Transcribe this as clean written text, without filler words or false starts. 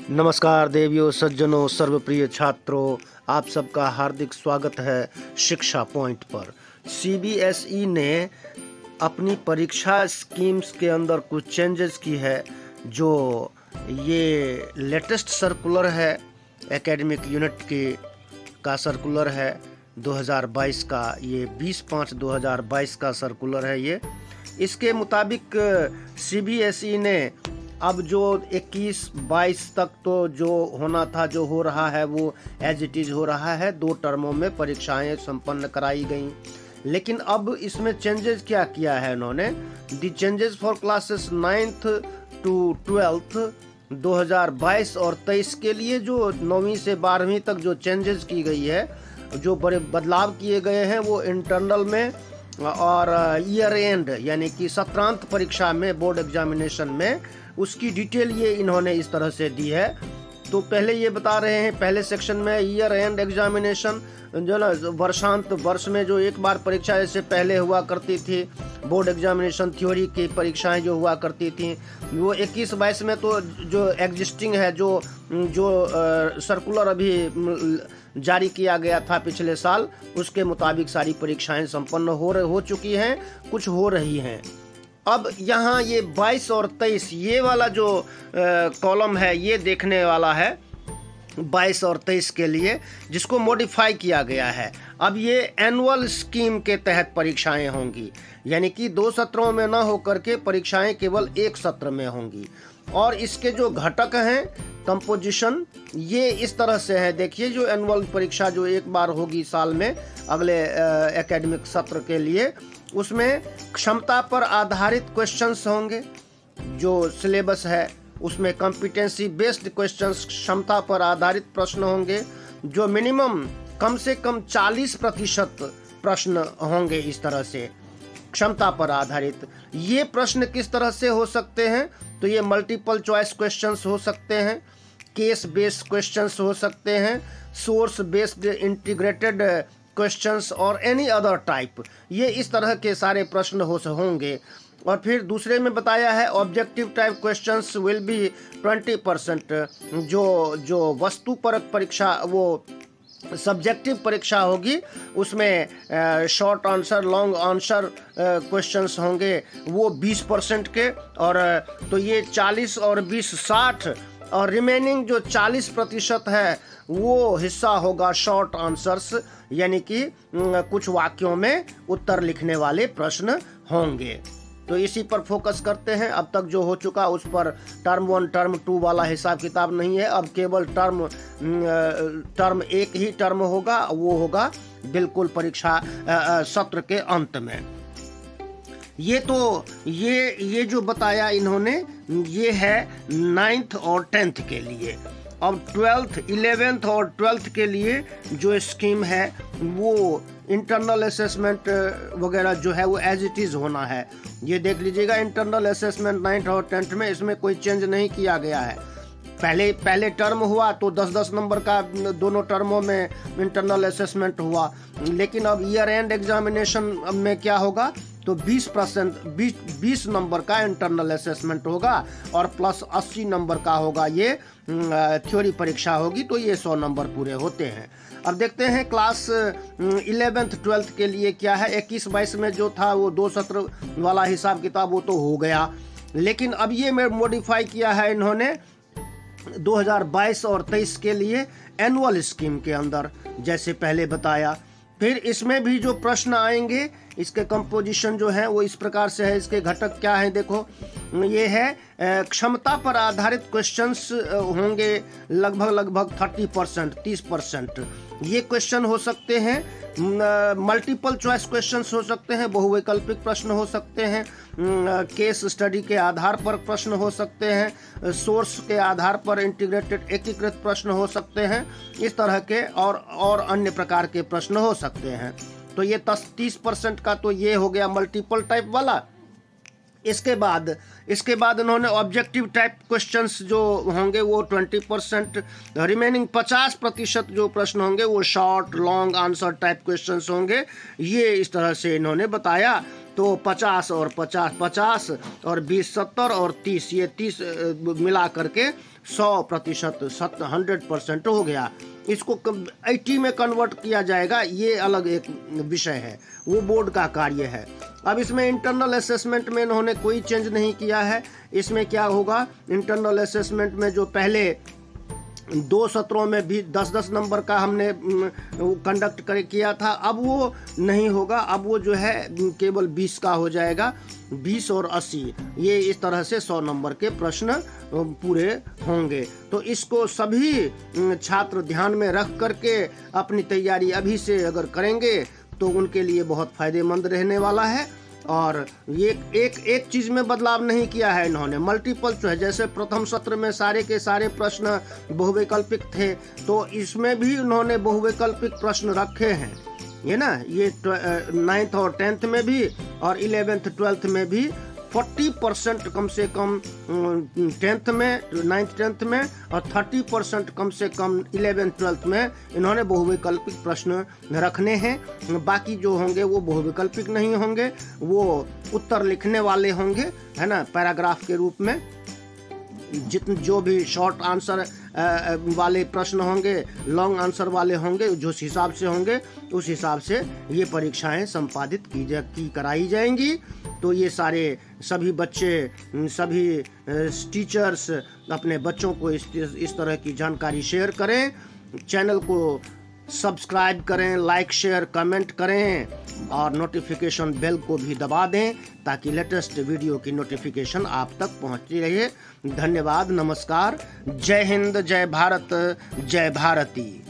नमस्कार देवियों, सज्जनों, सर्वप्रिय छात्रों, आप सबका हार्दिक स्वागत है शिक्षा पॉइंट पर। सीबीएसई ने अपनी परीक्षा स्कीम्स के अंदर कुछ चेंजेस की है। जो ये लेटेस्ट सर्कुलर है, एकेडमिक यूनिट का सर्कुलर है 2022 का, ये 20/5/2022 का सर्कुलर है। ये इसके मुताबिक सीबीएसई ने अब जो 21-22 तक तो जो होना था, जो हो रहा है, वो एज इट इज़ हो रहा है। 2 टर्मों में परीक्षाएं संपन्न कराई गई। लेकिन अब इसमें चेंजेस क्या किया है इन्होंने? दी changes for classes 9th to 12th 2022 और 23 के लिए जो 9वीं से 12वीं तक जो चेंजेस की गई है, जो बड़े बदलाव किए गए हैं, वो इंटरनल में और ईयर एंड यानी कि सत्रांत परीक्षा में, बोर्ड एग्जामिनेशन में, उसकी डिटेल ये इन्होंने इस तरह से दी है। तो पहले ये बता रहे हैं, पहले सेक्शन में ईयर एंड एग्जामिनेशन, जो ना वर्षांत, वर्ष में जो एक बार परीक्षा जैसे पहले हुआ करती थी, बोर्ड एग्जामिनेशन थ्योरी की परीक्षाएं जो हुआ करती थी, वो 21-22 में तो जो एग्जिस्टिंग है, जो सर्कुलर अभी जारी किया गया था पिछले साल, उसके मुताबिक सारी परीक्षाएं संपन्न हो चुकी हैं, कुछ हो रही हैं। अब यहाँ ये 22 और 23 ये वाला जो कॉलम है, ये देखने वाला है 22 और 23 के लिए, जिसको मॉडिफाई किया गया है। अब ये एनुअल स्कीम के तहत परीक्षाएं होंगी, यानी कि 2 सत्रों में ना होकर के परीक्षाएं केवल 1 सत्र में होंगी। और इसके जो घटक हैं, कंपोजिशन, ये इस तरह से है। देखिए, जो एनुअल परीक्षा जो एक बार होगी साल में अगले एकेडमिक सत्र के लिए, उसमें क्षमता पर आधारित क्वेश्चंस होंगे। जो सिलेबस है उसमें कॉम्पिटेंसी बेस्ड क्वेश्चंस, क्षमता पर आधारित प्रश्न होंगे, जो मिनिमम कम से कम 40% प्रश्न होंगे। इस तरह से क्षमता पर आधारित ये प्रश्न किस तरह से हो सकते हैं? तो ये मल्टीपल चॉइस क्वेश्चंस हो सकते हैं, केस बेस्ड क्वेश्चंस हो सकते हैं, सोर्स बेस्ड इंटीग्रेटेड क्वेश्चंस और एनी अदर टाइप, ये इस तरह के सारे प्रश्न होंगे। और फिर दूसरे में बताया है objective type questions will be 20%। जो वस्तुपरक परीक्षा, वो सब्जेक्टिव परीक्षा होगी, उसमें short answer, long answer questions होंगे, वो 20% के। और तो ये 40 और 20 60, और रिमेनिंग जो 40% है वो हिस्सा होगा शॉर्ट आंसर्स, यानी कि कुछ वाक्यों में उत्तर लिखने वाले प्रश्न होंगे। तो इसी पर फोकस करते हैं। अब तक जो हो चुका उस पर टर्म 1 टर्म 2 वाला हिसाब किताब नहीं है। अब केवल टर्म एक ही टर्म होगा, वो होगा बिल्कुल परीक्षा सत्र के अंत में। ये तो ये जो बताया इन्होंने, ये है 9th और 10th के लिए। अब 12th, 11th और 12th के लिए जो स्कीम है, वो इंटरनल असेसमेंट वगैरह जो है वो एज इट इज़ होना है। ये देख लीजिएगा, इंटरनल असेसमेंट 9th और 10th में, इसमें कोई चेंज नहीं किया गया है। पहले टर्म हुआ तो 10-10 नंबर का दोनों टर्मों में इंटरनल असेसमेंट हुआ। लेकिन अब ईयर एंड एग्जामिनेशन में क्या होगा? तो 20 नंबर का इंटरनल असेसमेंट होगा और प्लस 80 नंबर का होगा, ये थ्योरी परीक्षा होगी। तो ये 100 नंबर पूरे होते हैं। अब देखते हैं क्लास 11th 12th के लिए क्या है। 21-22 में जो था वो 2 सत्र वाला हिसाब किताब, वो तो हो गया। लेकिन अब ये मॉडिफाई किया है इन्होंने 2022 और 23 के लिए एनुअल स्कीम के अंदर, जैसे पहले बताया। फिर इसमें भी जो प्रश्न आएंगे, इसके कंपोजिशन जो है वो इस प्रकार से है। इसके घटक क्या है? देखो, ये है क्षमता पर आधारित क्वेश्चंस होंगे लगभग 30% ये क्वेश्चन हो सकते हैं। मल्टीपल चॉइस क्वेश्चंस हो सकते हैं, बहुवैकल्पिक प्रश्न हो सकते हैं, केस स्टडी के आधार पर प्रश्न हो सकते हैं, सोर्स के आधार पर इंटीग्रेटेड एकीकृत प्रश्न हो सकते हैं, इस तरह के और अन्य प्रकार के प्रश्न हो सकते हैं। तो ये 30% का तो ये हो गया मल्टीपल टाइप वाला। इसके बाद उन्होंने ऑब्जेक्टिव टाइप क्वेश्चंस जो होंगे वो 20%, रिमेनिंग 50% जो प्रश्न होंगे वो short long answer type questions होंगे। ये इस तरह से इन्होंने बताया। तो 50 और 50 50 और 20 70 और 30, ये 30 मिला करके 100%, 100% हो गया। इसको 80 में कन्वर्ट किया जाएगा, ये अलग एक विषय है, वो बोर्ड का कार्य है। अब इसमें इंटरनल असेसमेंट में इन्होंने कोई चेंज नहीं किया है। इसमें क्या होगा, इंटरनल असेसमेंट में जो पहले 2 सत्रों में भी 10-10 नंबर का हमने कंडक्ट किया था, अब वो नहीं होगा। अब वो जो है केवल 20 का हो जाएगा, 20 और 80, ये इस तरह से 100 नंबर के प्रश्न पूरे होंगे। तो इसको सभी छात्र ध्यान में रख करके अपनी तैयारी अभी से अगर करेंगे तो उनके लिए बहुत फायदेमंद रहने वाला है। और ये एक चीज में बदलाव नहीं किया है इन्होंने, मल्टीपल चॉइस, जैसे प्रथम सत्र में सारे के सारे प्रश्न बहुवैकल्पिक थे, तो इसमें भी उन्होंने बहुवैकल्पिक प्रश्न रखे हैं, ये ना, ये 9th और 10th में भी और 11th 12th में भी 40% कम से कम 10th में, 9th 10th में, और 30% कम से कम 11th 12th में इन्होंने बहुवैकल्पिक प्रश्न रखने हैं। बाकी जो होंगे वो बहुवैकल्पिक नहीं होंगे, वो उत्तर लिखने वाले होंगे, है ना, पैराग्राफ के रूप में। जो भी शॉर्ट आंसर वाले प्रश्न होंगे, लॉन्ग आंसर वाले होंगे, जो हिसाब से होंगे उस हिसाब से ये परीक्षाएं संपादित कराई जाएंगी। तो ये सारे सभी बच्चे, सभी टीचर्स अपने बच्चों को इस तरह की जानकारी शेयर करें, चैनल को सब्सक्राइब करें, लाइक शेयर कमेंट करें और नोटिफिकेशन बेल को भी दबा दें ताकि लेटेस्ट वीडियो की नोटिफिकेशन आप तक पहुंचती रहे। धन्यवाद, नमस्कार, जय हिंद, जय भारत, जय भारती।